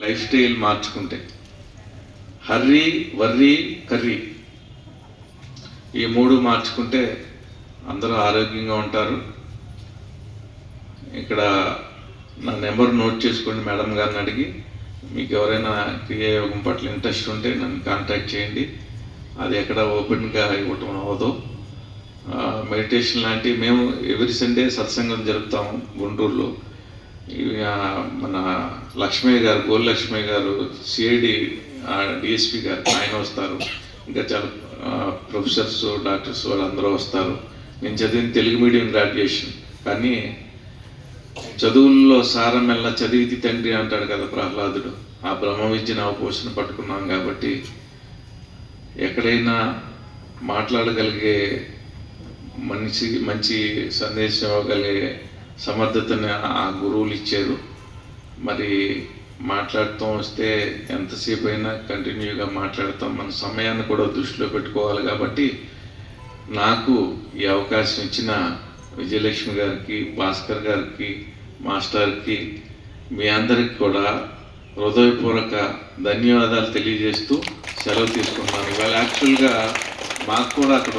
Life style మార్చుకుంటే hurry, worry, curry ఈ 3 మార్చుకుంటే అందరూ ఆరోగ్యంగా ఉంటారు. ఇక్కడ నా నెంబర్ నోట్ చేసుకోండి, మేడం గారిని అడిగి మీకు ఎవరైనా క్రియాయోగం పట్ల ఇంట్రెస్ట్ ఉంటే నన్ను కాంటాక్ట్ చేయండి. అది ఎక్కడ ఓపెన్గా ఇవ్వటం అవ్వదు. మెడిటేషన్ లాంటివి మేము ఎవ్రీ సండే సత్సంగం జరుపుతాము గుంటూరులో. మన లక్ష్మయ్య గారు, గోల్ లక్ష్మయ్య గారు, సిఐడి డిఎస్పి గారు ఆయన వస్తారు. ఇంకా చాలా ప్రొఫెసర్స్, డాక్టర్స్ వాళ్ళందరూ వస్తారు. నేను చదివిన తెలుగు మీడియం గ్రాడ్యుయేషన్, కానీ చదువుల్లో సారమెల్ల చదివితి తండ్రి అంటాడు కదా ప్రహ్లాదుడు. ఆ బ్రహ్మ విద్యను అవపోషణ పట్టుకున్నాం కాబట్టి ఎక్కడైనా మాట్లాడగలిగే మంచి సందేశం ఇవ్వగలిగే సమర్థతని ఆ గురువులు ఇచ్చారు. మరి మాట్లాడుతూ వస్తే ఎంతసేపు అయినా కంటిన్యూగా మాట్లాడతాం. మన సమయాన్ని కూడా దృష్టిలో పెట్టుకోవాలి. కాబట్టి నాకు ఈ అవకాశం ఇచ్చిన విజయలక్ష్మి గారికి, భాస్కర్ గారికి, మాస్టర్కి, మీ అందరికి కూడా హృదయపూర్వక ధన్యవాదాలు తెలియజేస్తూ సెలవు తీసుకున్నాను. ఇవాళ యాక్చువల్గా మాకు కూడా అక్కడ